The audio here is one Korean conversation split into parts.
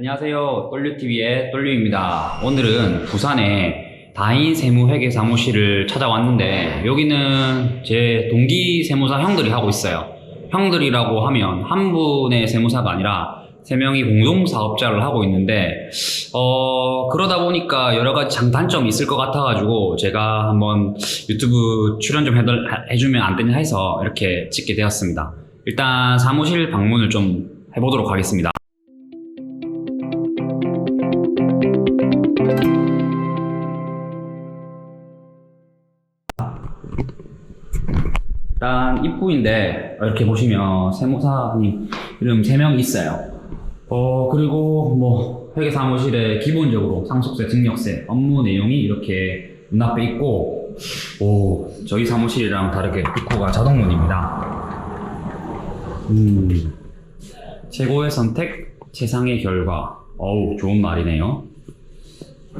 안녕하세요. 똘류TV의 똘류입니다. 오늘은 부산에 다인 세무회계 사무실을 찾아왔는데 여기는 제 동기 세무사 형들이 하고 있어요. 형들이라고 하면 한 분의 세무사가 아니라 3명이 공동사업자를 하고 있는데 그러다 보니까 여러 가지 장단점이 있을 것 같아가지고 제가 한번 유튜브 출연 좀 해주면 안 되냐 해서 이렇게 찍게 되었습니다. 일단 사무실 방문을 좀 해보도록 하겠습니다. 일단 입구인데 이렇게 보시면 세무사님 이름 3명 있어요. 그리고 뭐 회계사무실에 기본적으로 상속세, 증여세, 업무 내용이 이렇게 문 앞에 있고, 저희 사무실이랑 다르게 입구가 자동문입니다. 최고의 선택, 최상의 결과. 좋은 말이네요.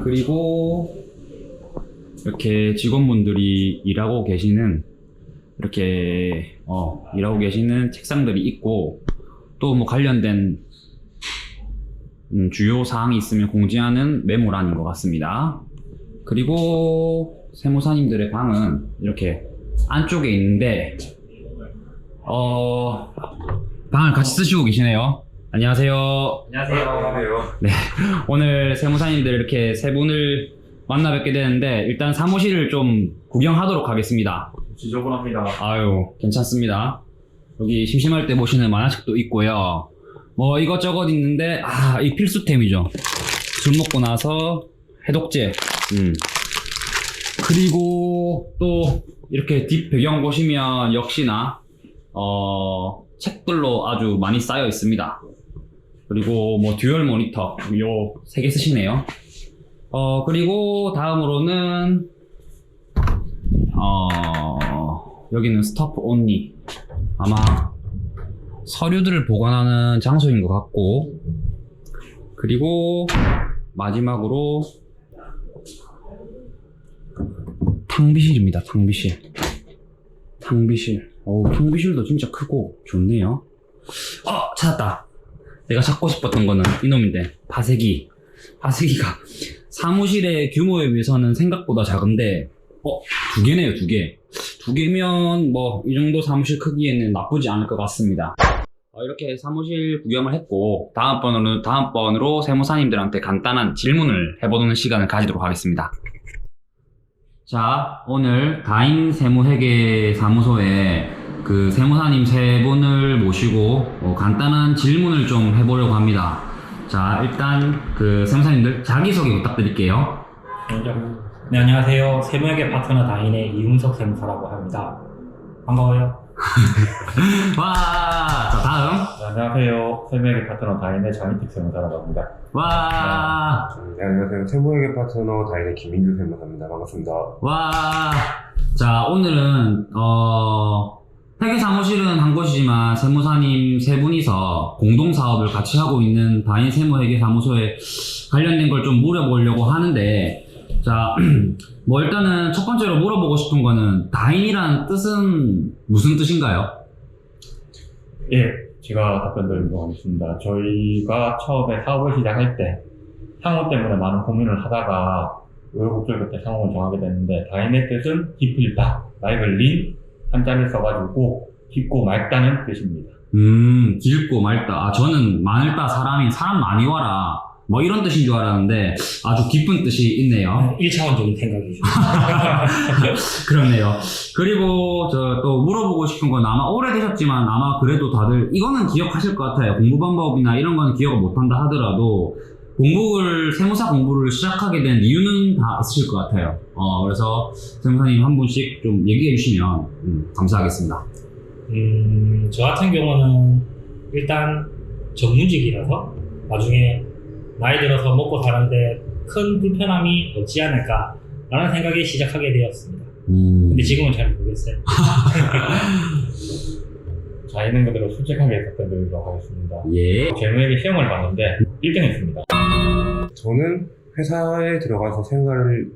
그리고 이렇게 직원분들이 일하고 계시는 책상들이 있고, 또 뭐 관련된 주요 사항이 있으면 공지하는 메모란인 것 같습니다. 그리고 세무사님들의 방은 이렇게 안쪽에 있는데 방을 같이 쓰시고 계시네요. 안녕하세요. 안녕하세요. 네, 오늘 세무사님들 이렇게 세 분을 만나 뵙게 되는데 일단 사무실을 좀 구경하도록 하겠습니다. 지저분합니다. 아유, 괜찮습니다. 여기 심심할 때 보시는 만화책도 있고요. 뭐 이것저것 있는데 이 필수템이죠. 술 먹고 나서 해독제. 그리고 또 이렇게 뒷 배경 보시면 역시나 책들로 아주 많이 쌓여 있습니다. 그리고 뭐 듀얼 모니터 요 3개 쓰시네요. 그리고 다음으로는 여기는 스토프 온리, 아마 서류들을 보관하는 장소인 것 같고, 그리고 마지막으로 탕비실입니다. 탕비실. 탕비실도 진짜 크고 좋네요. 찾았다. 내가 찾고 싶었던 거는 이놈인데, 파쇄기가 사무실의 규모에 비해서는 생각보다 작은데 2개네요. 2개면 뭐 이 정도 사무실 크기에는 나쁘지 않을 것 같습니다. 이렇게 사무실 구경을 했고, 다음번으로 세무사님들한테 간단한 질문을 해보는 시간을 가지도록 하겠습니다. 자, 오늘 다인 세무회계 사무소에 그 세무사님 3분을 모시고 간단한 질문을 좀 해보려고 합니다. 자, 일단 그 세무사님들 자기소개 부탁드릴게요. 네, 안녕하세요. 세무회계 파트너 다인의 이웅석 세무사라고 합니다. 반가워요. 와, 자, 다음. 네, 안녕하세요. 세무회계 파트너 다인의 장희택 세무사라고 합니다. 와, 네, 안녕하세요. 세무회계 파트너 다인의 김민규 세무사입니다. 반갑습니다. 와. 자, 오늘은 회계 사무실은 한 곳이지만 세무사님 3분이서 공동 사업을 같이 하고 있는 다인 세무회계 사무소에 관련된 걸 좀 물어보려고 하는데, 자, 뭐 일단은 첫 번째로 물어보고 싶은 거는 다인이라는 뜻은 무슨 뜻인가요? 예, 제가 답변 드리도록 하겠습니다. 저희가 처음에 사업을 시작할 때 상호 때문에 많은 고민을 하다가 우여곡절 끝에 상호를 정하게 됐는데, 다인의 뜻은 깊을다, 맑을린 한자를 써가지고 깊고 맑다는 뜻입니다. 깊고 맑다. 저는 많을다, 사람 많이 와라, 뭐 이런 뜻인 줄 알았는데 아주 깊은 뜻이 있네요. 1차원적인 생각이죠. 그렇네요. 그리고 저 또 물어보고 싶은 건, 아마 오래되셨지만 아마 그래도 다들 이거는 기억하실 것 같아요. 공부 방법이나 이런 거는 기억을 못한다 하더라도 세무사 공부를 시작하게 된 이유는 다 있으실 것 같아요. 그래서 세무사님 한 분씩 좀 얘기해 주시면 감사하겠습니다. 저 같은 경우는 일단 전문직이라서 나중에 나이 들어서 먹고 사는데 큰 불편함이 없지 않을까라는 생각에 시작하게 되었습니다. 근데 지금은 잘 모르겠어요. 자, 있는 그대로 솔직하게 답변드리도록 하겠습니다. 예. 재무회계 시험을 봤는데 1등 했습니다. 저는 회사에 들어가서 생활을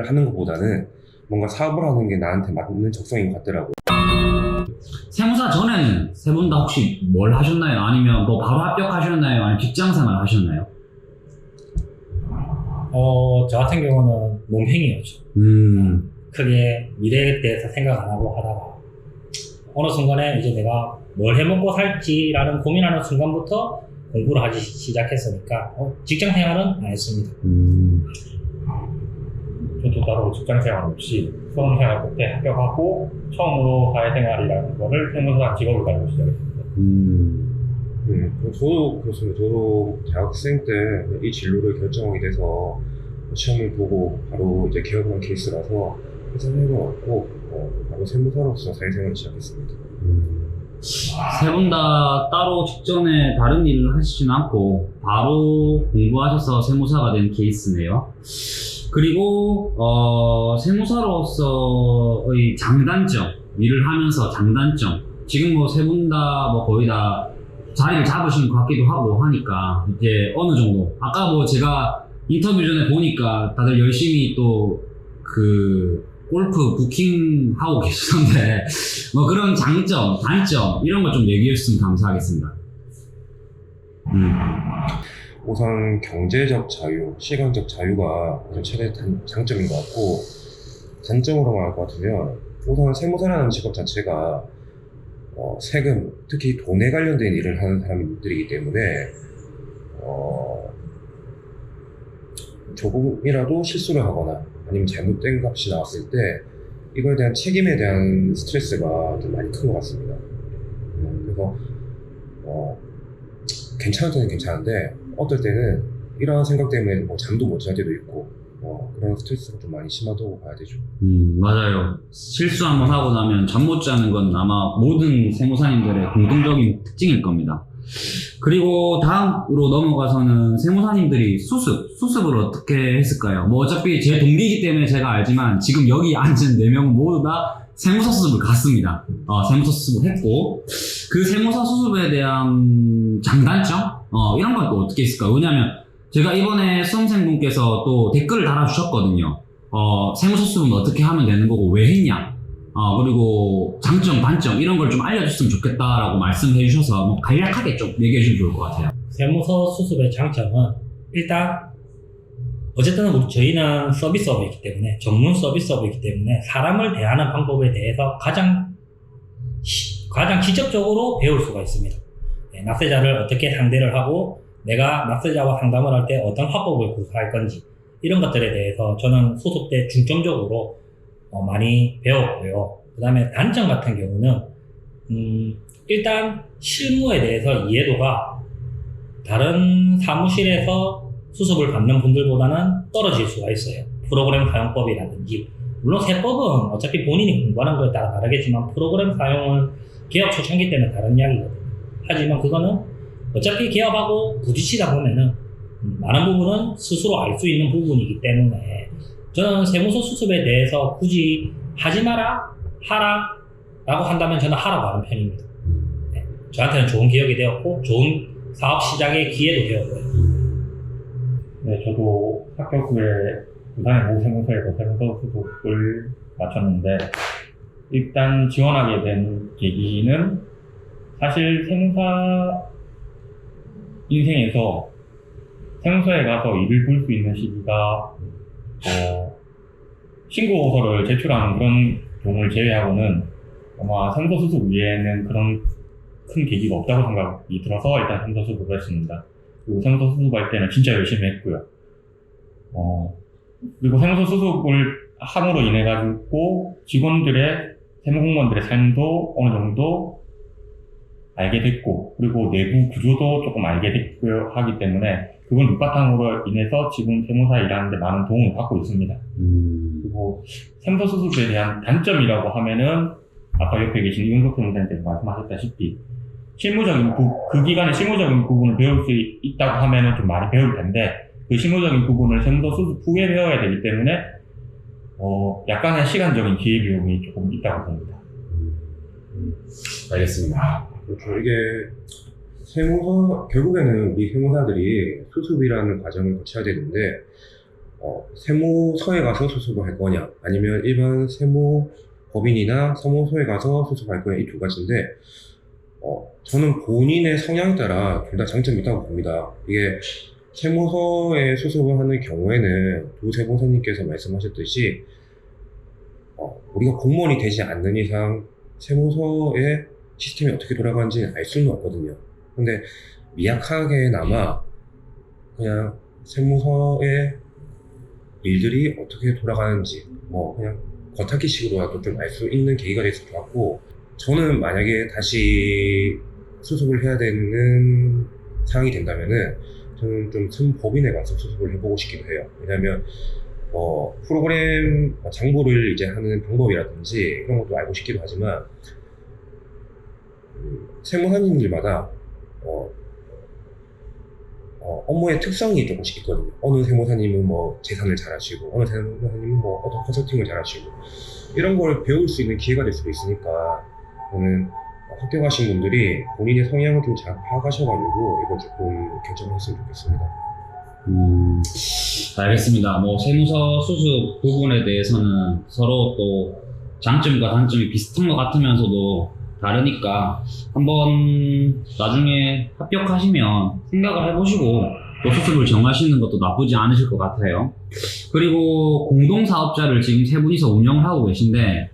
하는 것보다는 뭔가 사업을 하는 게 나한테 맞는 적성인 것 같더라고요. 세무사 전에는 세 분 다 혹시 뭘 하셨나요? 아니면 뭐 바로 합격하셨나요? 아니면 직장 생활 하셨나요? 저 같은 경우는 논팽이였죠. 크게 미래에 대해서 생각 안 하고 하다가 어느 순간에 이제 내가 뭘 해먹고 살지라는 고민하는 순간부터 공부를 하기 시작했으니까 직장 생활은 안 했습니다. 저도 따로 직장 생활 없이 수험 생활 끝에 합격하고 처음으로 사회생활이라는 거를 세무사 직업을 가지고 시작했습니다. 저도 그렇습니다. 저도 대학생 때 이 진로를 결정하게 돼서 시험을 보고 바로 이제 개업을 한 케이스라서 회사를 해봤고 바로 세무사로서 사회생활을 시작했습니다. 세 분 다 따로 직전에 다른 일을 하시지는 않고 바로 공부하셔서 세무사가 된 케이스네요. 그리고 세무사로서의 장단점, 일을 하면서 장단점, 지금 뭐 세 분 다 뭐 거의 다 자리를 잡으신 것 같기도 하고 하니까 이제 어느 정도 아까 뭐 제가 인터뷰 전에 보니까 다들 열심히 또 그 골프 부킹 하고 계시던데 뭐 그런 장점, 단점 이런 거 좀 얘기해 주시면 감사하겠습니다. 우선 경제적 자유, 시간적 자유가 우선 최대 장점인 것 같고, 단점으로 말할 것 같으면 우선 세무사라는 직업 자체가 세금, 특히 돈에 관련된 일을 하는 사람들이기 때문에 조금이라도 실수를 하거나 아니면 잘못된 값이 나왔을 때 이거에 대한 책임에 대한 스트레스가 좀 많이 큰 것 같습니다. 그래서 괜찮을 때는 괜찮은데 어떨 때는 이런 생각 때문에 뭐 잠도 못 잘 때도 있고 그런 스트레스가 좀 많이 심하다고 봐야 되죠. 맞아요. 실수 한번 하고 나면 잠 못 자는 건 아마 모든 세무사님들의 공통적인 특징일 겁니다. 그리고 다음으로 넘어가서는 세무사님들이 수습을 어떻게 했을까요? 뭐 어차피 제 동기이기 때문에 제가 알지만 지금 여기 앉은 4명은 모두 다 세무사 수습을 갔습니다. 세무사 수습을 했고 그 세무사 수습에 대한 장단점? 이런 건 또 어떻게 있을까요? 왜냐면 제가 이번에 수험생분께서 또 댓글을 달아주셨거든요. 세무사 수습은 어떻게 하면 되는 거고 왜 했냐? 그리고 장점, 단점 이런 걸 좀 알려줬으면 좋겠다라고 말씀해 주셔서 뭐 간략하게 좀 얘기해 주면 좋을 것 같아요. 세무사 수습의 장점은 일단 어쨌든 저희는 서비스업이기 때문에 전문 서비스업이기 때문에 사람을 대하는 방법에 대해서 가장 직접적으로 배울 수가 있습니다. 납세자를 어떻게 상대를 하고 내가 납세자와 상담을 할 때 어떤 화법을 구사할 건지 이런 것들에 대해서 저는 수습 때 중점적으로 많이 배웠고요. 그 다음에 단점 같은 경우는 일단 실무에 대해서 이해도가 다른 사무실에서 수습을 받는 분들보다는 떨어질 수가 있어요. 프로그램 사용법이라든지 물론 세법은 어차피 본인이 공부하는 거에 따라 다르겠지만 프로그램 사용은 개업 초창기 때는 다른 이야기거든요. 하지만 그거는 어차피 개업하고 부딪히다 보면은 많은 부분은 스스로 알 수 있는 부분이기 때문에 저는 세무서 수습에 대해서 굳이 하지 마라, 하라 라고 한다면 저는 하라고 하는 편입니다. 저한테는 좋은 기억이 되었고 좋은 사업 시작의 기회도 되었고요. 네, 저도 합격 후에 부산의 모 세무서에서 세무서 수습을 마쳤는데 일단 지원하게 된 계기는 사실 세무사 인생에서 세무서에 가서 일을 볼 수 있는 시기가 신고서를 제출하는 그런 경우를 제외하고는 아마 세무서 수습 위에는 그런 큰 계기가 없다고 생각이 들어서 일단 세무서 수습을 했습니다. 그리고 세무서 수습할 때는 진짜 열심히 했고요. 그리고 세무서 수습을 함으로 인해 가지고 직원들의 세무공무원들의 삶도 어느 정도 알게 됐고 그리고 내부 구조도 조금 알게 됐고 하기 때문에 그걸 밑바탕으로 인해서 지금 세무사 일하는데 많은 도움을 받고 있습니다. 그리고 세무서 수습에 대한 단점이라고 하면은 아까 옆에 계신 이윤석 세무사님께서 말씀하셨다시피 실무적인 그 기간에 실무적인 부분을 배울 수 있다고 하면은 좀 많이 배울 텐데 그 실무적인 부분을 세무서 수습 후에 배워야 되기 때문에 약간의 시간적인 기회비용이 조금 있다고 봅니다. 알겠습니다. 그렇죠. 이게 결국에는 우리 세무사들이 수습이라는 과정을 거쳐야 되는데, 세무서에 가서 수습을 할 거냐, 아니면 일반 세무법인이나 사무소에 가서 수습할 거냐, 이 두 가지인데, 저는 본인의 성향에 따라 둘 다 장점이 있다고 봅니다. 이게 세무서에 수습을 하는 경우에는 두 세무사님께서 말씀하셨듯이 우리가 공무원이 되지 않는 이상 세무서의 시스템이 어떻게 돌아가는지는 알 수는 없거든요. 근데 미약하게나마 그냥 세무서의 일들이 어떻게 돌아가는지 그냥 겉핥기식으로라도 좀 알 수 있는 계기가 돼서 좋았고, 저는 만약에 다시 수습을 해야 되는 상황이 된다면은 저는 좀 큰 법인에 가서 수습을 해보고 싶기도 해요. 왜냐면 프로그램 장부를 이제 하는 방법이라든지 이런 것도 알고 싶기도 하지만 세무사님들마다 업무의 특성이 조금씩 있거든요. 어느 세무사님은 재산을 잘 하시고, 어느 세무사님은 어떤 컨설팅을 잘 하시고, 이런 걸 배울 수 있는 기회가 될 수도 있으니까, 저는 합격하신 분들이 본인의 성향을 좀 잘 파악하셔가지고, 이걸 조금 결정을 했으면 좋겠습니다. 알겠습니다. 세무서 수습 부분에 대해서는 서로 또 장점과 단점이 비슷한 것 같으면서도 다르니까 한번 나중에 합격하시면 생각을 해보시고 또 수습을 정하시는 것도 나쁘지 않으실 것 같아요. 그리고 공동사업자를 지금 세 분이서 운영을 하고 계신데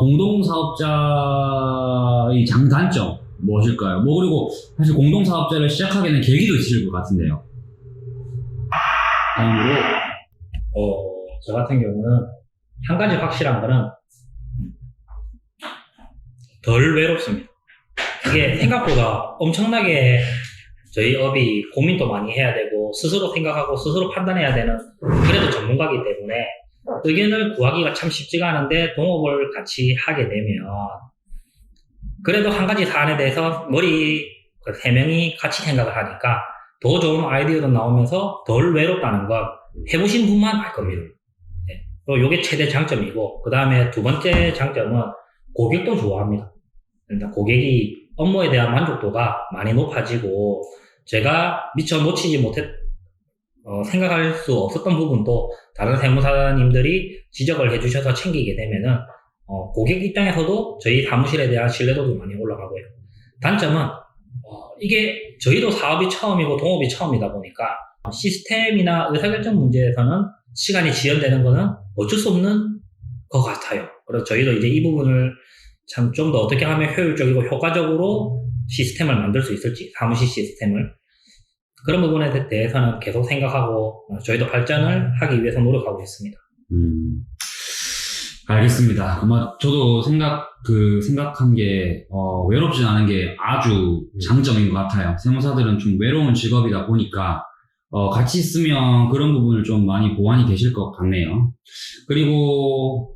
공동사업자의 장단점 무엇일까요? 그리고 사실 공동사업자를 시작하게 된 계기도 있으실 것 같은데요. 다음으로 저 같은 경우는 한 가지 확실한 거는 덜 외롭습니다. 이게 생각보다 엄청나게 저희 업이 고민도 많이 해야 되고 스스로 생각하고 스스로 판단해야 되는 그래도 전문가이기 때문에 의견을 구하기가 참 쉽지가 않은데 동업을 같이 하게 되면 그래도 한 가지 사안에 대해서 머리 3명이 같이 생각을 하니까 더 좋은 아이디어도 나오면서 덜 외롭다는 건 해보신 분만 알 겁니다. 그리고 이게 최대 장점이고, 그 다음에 두 번째 장점은 고객도 좋아합니다. 그러니까 고객이 업무에 대한 만족도가 많이 높아지고, 제가 미처 놓치지 생각할 수 없었던 부분도 다른 세무사님들이 지적을 해주셔서 챙기게 되면은, 고객 입장에서도 저희 사무실에 대한 신뢰도도 많이 올라가고요. 단점은, 이게 저희도 사업이 처음이고 동업이 처음이다 보니까 시스템이나 의사결정 문제에서는 시간이 지연되는 거는 어쩔 수 없는 것 같아요. 그래서 저희도 이제 이 부분을 참 좀 더 어떻게 하면 효율적이고 효과적으로 시스템을 만들 수 있을지, 사무실 시스템을, 그런 부분에 대해서는 계속 생각하고 저희도 발전을 하기 위해서 노력하고 있습니다. 알겠습니다. 저도 생각한 게, 외롭진 않은 게 아주 장점인 것 같아요. 세무사들은 좀 외로운 직업이다 보니까, 같이 있으면 그런 부분을 좀 많이 보완이 되실 것 같네요. 그리고,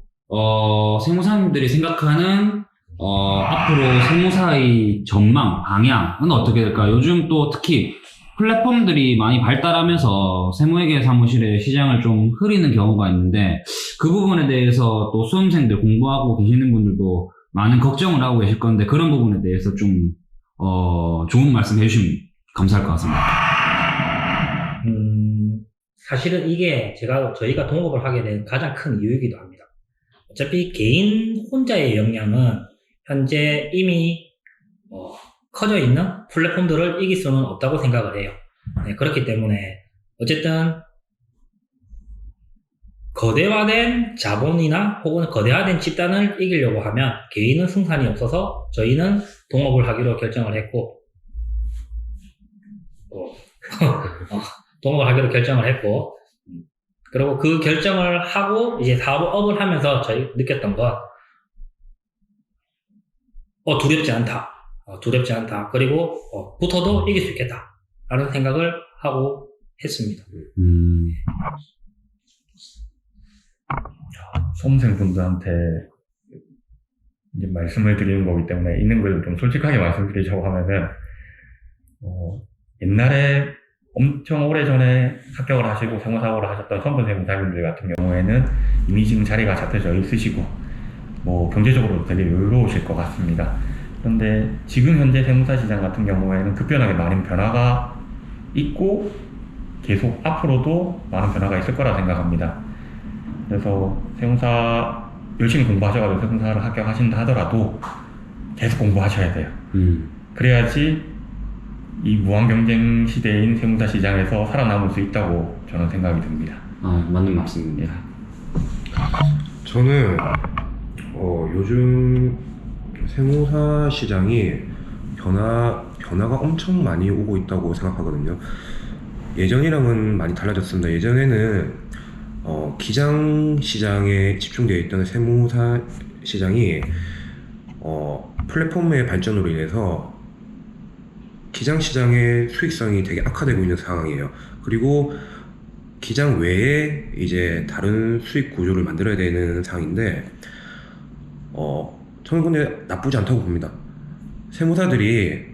세무사님들이 생각하는, 앞으로 세무사의 전망, 방향은 어떻게 될까요? 요즘 또 특히 플랫폼들이 많이 발달하면서 세무회계 사무실의 시장을 좀 흐리는 경우가 있는데, 그 부분에 대해서 또 수험생들 공부하고 계시는 분들도 많은 걱정을 하고 계실 건데, 그런 부분에 대해서 좀 좋은 말씀 해주시면 감사할 것 같습니다. 사실은 이게 저희가 동업을 하게 된 가장 큰 이유이기도 합니다. 어차피 개인 혼자의 역량은 현재 이미 커져 있는 플랫폼들을 이길 수는 없다고 생각을 해요. 네, 그렇기 때문에 어쨌든 거대화된 자본이나 혹은 거대화된 집단을 이기려고 하면 개인은 승산이 없어서 저희는 동업을 하기로 결정을 했고 그리고 그 결정을 하고 이제 사업을 하면서 저희 느꼈던 건 두렵지 않다. 그리고 붙어도 이길 수 있겠다 라는 생각을 하고 했습니다. 수험생분들한테 이제 말씀을 드리는 거기 때문에 있는 걸 좀 솔직하게 말씀드리자고 하면은 옛날에 엄청 오래전에 합격을 하시고 세무사고를 하셨던 선배 세무사님들 같은 경우에는 이미 지금 자리가 잡혀져 있으시고 경제적으로 되게 여유로우실 것 같습니다. 그런데 지금 현재 세무사 시장 같은 경우에는 급변하게 많은 변화가 있고 계속 앞으로도 많은 변화가 있을 거라 생각합니다. 그래서 세무사 열심히 공부하셔가지고 세무사를 합격하신다 하더라도 계속 공부하셔야 돼요. 그래야지 이 무한 경쟁 시대인 세무사 시장에서 살아남을 수 있다고 저는 생각이 듭니다. 맞는 말씀입니다. 저는 요즘 세무사 시장이 변화가 엄청 많이 오고 있다고 생각하거든요. 예전이랑은 많이 달라졌습니다. 예전에는 기장 시장에 집중되어 있던 세무사 시장이 플랫폼의 발전으로 인해서 기장 시장의 수익성이 되게 악화되고 있는 상황이에요. 그리고 기장 외에 이제 다른 수익 구조를 만들어야 되는 상황인데, 저는 근데 나쁘지 않다고 봅니다. 세무사들이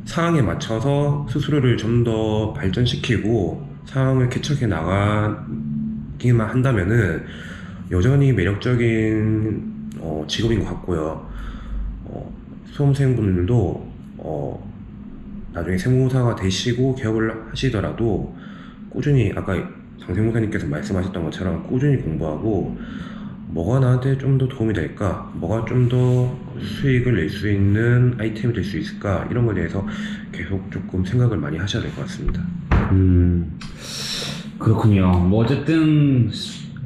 상황에 맞춰서 스스로를 좀 더 발전시키고 상황을 개척해 나가기만 한다면은 여전히 매력적인 직업인 것 같고요. 수험생분들도 나중에 세무사가 되시고 개업을 하시더라도 꾸준히 아까 장세무사님께서 말씀하셨던 것처럼 꾸준히 공부하고 뭐가 나한테 좀 더 도움이 될까, 뭐가 좀 더 수익을 낼 수 있는 아이템이 될 수 있을까, 이런 거에 대해서 계속 조금 생각을 많이 하셔야 될 것 같습니다. 그렇군요. 뭐 어쨌든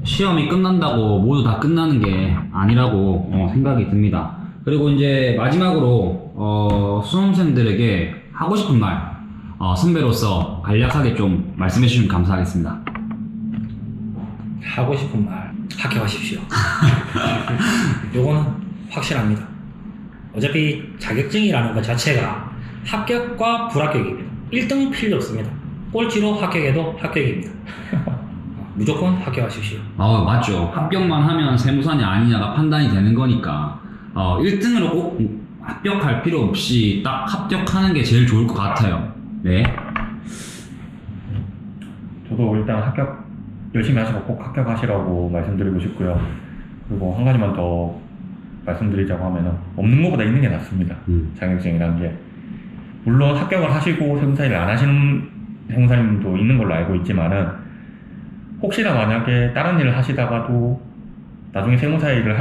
시험이 끝난다고 모두 다 끝나는 게 아니라고 생각이 듭니다. 그리고 이제 마지막으로 수험생들에게 하고 싶은 말, 선배로서 간략하게 좀 말씀해 주시면 감사하겠습니다. 하고 싶은 말, 합격하십시오. 요거는 확실합니다. 어차피 자격증이라는 것 자체가 합격과 불합격입니다. 1등 필요 없습니다. 꼴찌로 합격해도 합격입니다. 무조건 합격하십시오. 맞죠. 합격만 하면 세무사냐 아니냐가 판단이 되는 거니까 1등으로 꼭 합격할 필요 없이 딱 합격하는 게 제일 좋을 것 같아요. 네. 저도 일단 열심히 하시고 꼭 합격하시라고 말씀드리고 싶고요. 그리고 한 가지만 더 말씀드리자고 하면은 없는 것보다 있는 게 낫습니다. 자격증이라는 게. 물론 합격을 하시고 세무사 일을 안 하시는 세무사님도 있는 걸로 알고 있지만은 혹시나 만약에 다른 일을 하시다가도 나중에 세무사 일을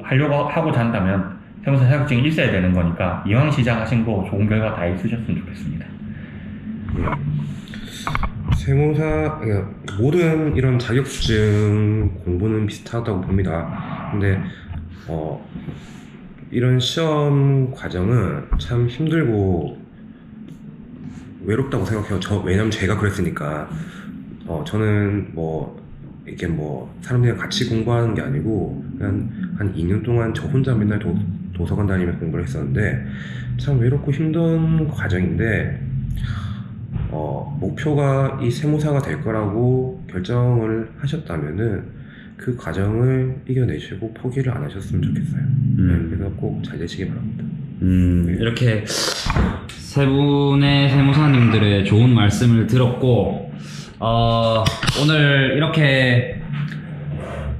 하려고 하고자 한다면 세무사 자격증이 있어야 되는 거니까 이왕 시작하신 거 좋은 결과 다 있으셨으면 좋겠습니다. 세무사, 그러니까 모든 이런 자격증 공부는 비슷하다고 봅니다. 근데 이런 시험 과정은 참 힘들고 외롭다고 생각해요. 왜냐면 제가 그랬으니까. 저는 이렇게 사람들이랑 같이 공부하는 게 아니고 그냥 한 2년 동안 저 혼자 맨날 도서관 다니면서 공부를 했었는데 참 외롭고 힘든 과정인데, 목표가 이 세무사가 될 거라고 결정을 하셨다면은 그 과정을 이겨내시고 포기를 안 하셨으면 좋겠어요. 그래서 꼭 잘 되시기 바랍니다. 이렇게 세 분의 세무사님들의 좋은 말씀을 들었고, 오늘 이렇게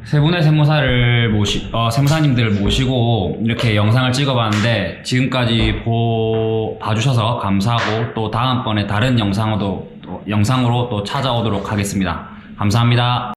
세 분의 세무사님들 모시고 이렇게 영상을 찍어봤는데 지금까지 봐주셔서 감사하고 또 다음번에 다른 영상으로 또 찾아오도록 하겠습니다. 감사합니다.